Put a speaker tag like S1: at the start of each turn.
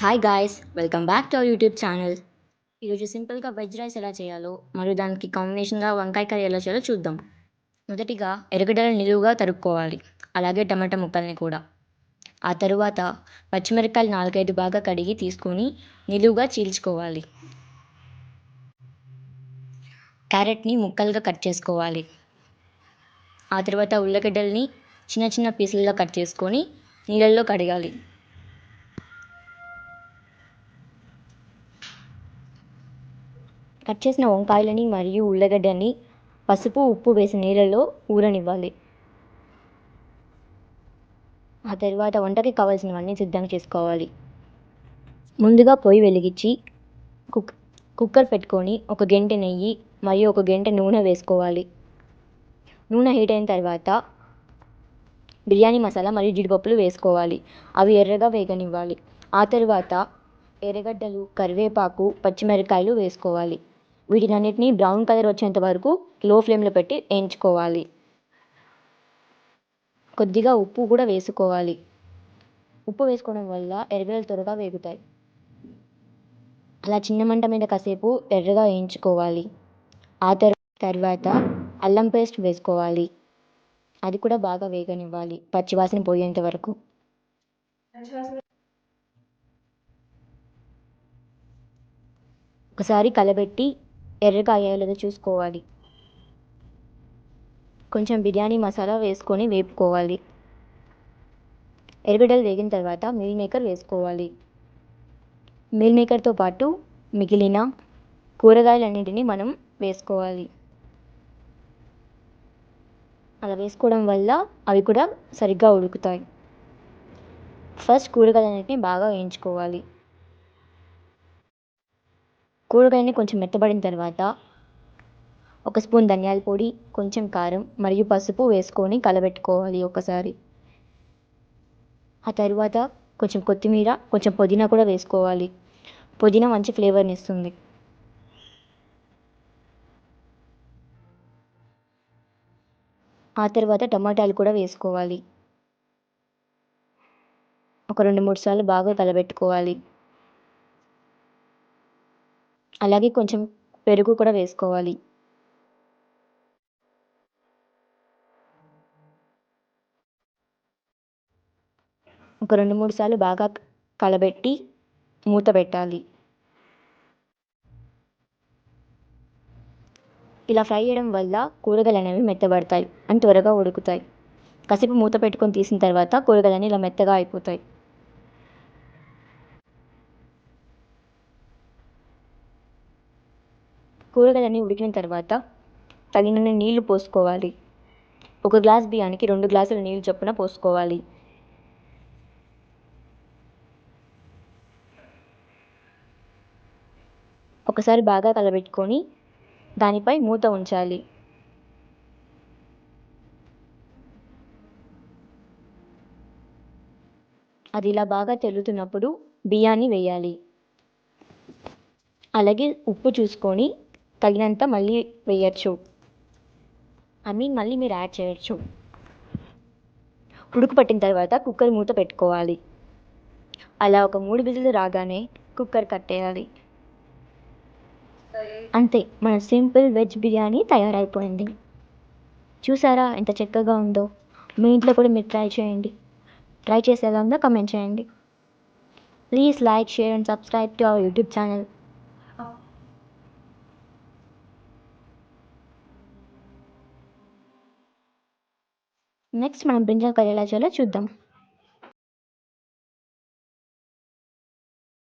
S1: Hi guys, welcome back to our YouTube channel. ఈరోజు సింపుల్గా veg rice ఎలా చేయాలో మరియు దానికి కాంబినేషన్గా వంకాయ కర్రీ ఎలా చేయాలో చూద్దాం. మొదటిగా ఎర్రగడ్డలు నిలువుగా తరుక్కోవాలి, అలాగే టమాటా ముక్కల్ని కూడా. ఆ తరువాత పచ్చిమిరపకాయలు 4-5 బాగా కడిగి తీసుకొని నిలువుగా చీల్చుకోవాలి. క్యారెట్ని ముక్కలుగా కట్ చేసుకోవాలి. ఆ తర్వాత ఉల్లగడ్డల్ని చిన్న చిన్న పీసులుగా కట్ చేసుకొని నీళ్ళల్లో కడగాలి. కట్ చేసిన వంకాయలని మరియు ఉల్లగడ్డని పసుపు, ఉప్పు వేసి నీళ్ళలో ఊరనివ్వాలి. ఆ తర్వాత వంటకి కావాల్సినవన్నీ సిద్ధం చేసుకోవాలి. ముందుగా పొయ్యి వెలిగించి కుక్కర్ పెట్టుకొని ఒక గెంటె నెయ్యి మరియు ఒక గెంటె నూనె వేసుకోవాలి. నూనె హీట్ అయిన తర్వాత బిర్యానీ మసాలా మరియు జీడిపప్పులు వేసుకోవాలి. అవి ఎర్రగా వేగనివ్వాలి. ఆ తర్వాత ఎర్రగడ్డలు, కరివేపాకు, పచ్చిమిరపకాయలు వేసుకోవాలి. వీటినన్నిటిని బ్రౌన్ కలర్ వచ్చేంత వరకు లో ఫ్లేమ్లో పెట్టి వేయించుకోవాలి. కొద్దిగా ఉప్పు కూడా వేసుకోవాలి. ఉప్పు వేసుకోవడం వల్ల ఎర్రగడ్డలు త్వరగా వేగుతాయి. అలా చిన్న మంట మీద కాసేపు ఎర్రగా వేయించుకోవాలి. ఆ తర్వాత అల్లం పేస్ట్ వేసుకోవాలి. అది కూడా బాగా వేగనివ్వాలి, పచ్చివాసన పోయేంత వరకు. ఒకసారి కలబెట్టి ఎర్రగా అయ్యాయో లేదో చూసుకోవాలి. కొంచెం బిర్యానీ మసాలా వేసుకొని వేపుకోవాలి. ఎర్రగడ్డలు వేగిన తర్వాత మీల్ మేకర్ వేసుకోవాలి. మీల్ మేకర్తో పాటు మిగిలిన కూరగాయలన్నింటినీ మనం వేసుకోవాలి. అలా వేసుకోవడం వల్ల అవి కూడా సరిగ్గా ఉడుకుతాయి. ఫస్ట్ కూరగాయలన్నింటినీ బాగా వేయించుకోవాలి. కూరగాయలని కొంచెం మెత్తబడిన తర్వాత ఒక స్పూన్ ధనియాల పొడి, కొంచెం కారం మరియు పసుపు వేసుకొని కలబెట్టుకోవాలి ఒకసారి. ఆ తర్వాత కొంచెం కొత్తిమీర, కొంచెం పుదీనా కూడా వేసుకోవాలి. పుదీనా మంచి ఫ్లేవర్ని ఇస్తుంది. ఆ తర్వాత టమాటాలు కూడా వేసుకోవాలి. ఒక 2-3 సార్లు బాగా కలబెట్టుకోవాలి. అలాగే కొంచెం పెరుగు కూడా వేసుకోవాలి. ఒక 2-3 సార్లు బాగా కలబెట్టి మూత పెట్టాలి. ఇలా ఫ్రై చేయడం వల్ల కూరగాయలు అనేవి మెత్తబడతాయి అండ్ త్వరగా ఉడుకుతాయి. కాసేపు మూత పెట్టుకొని తీసిన తర్వాత కూరగాయలన్నీ ఇలా మెత్తగా అయిపోతాయి. కూరగాయలన్నీ ఉడికిన తర్వాత తగినన్ని నీళ్లు పోసుకోవాలి. ఒక గ్లాస్ బియ్యానికి 2 గ్లాసుల నీళ్ళు చొప్పున పోసుకోవాలి. ఒకసారి బాగా కలబెట్టుకొని దానిపై మూత ఉంచాలి. అది ఇలా బాగా తెల్లుతున్నప్పుడు బియ్యాన్ని వేయాలి. అలాగే ఉప్పు చూసుకొని తగినంత మళ్ళీ వేయచ్చు. మళ్ళీ మీరు యాడ్ చేయొచ్చు. ఉడుకు పట్టిన తర్వాత కుక్కర్ మూత పెట్టుకోవాలి. అలా ఒక 3 విజిల్లు రాగానే కుక్కర్ కట్టేయాలి. అంతే, మన సింపుల్ వెజ్ బిర్యానీ తయారైపోయింది. చూసారా ఎంత చక్కగా ఉందో? మీ ఇంట్లో కూడా మీరు ట్రై చేయండి. ట్రై చేసి ఎలా ఉందో కమెంట్ చేయండి. Please like, share and subscribe to our YouTube channel. Next మనం బ్రింజాల్ కర్రీ ఎలా చేయాలో చూద్దాం.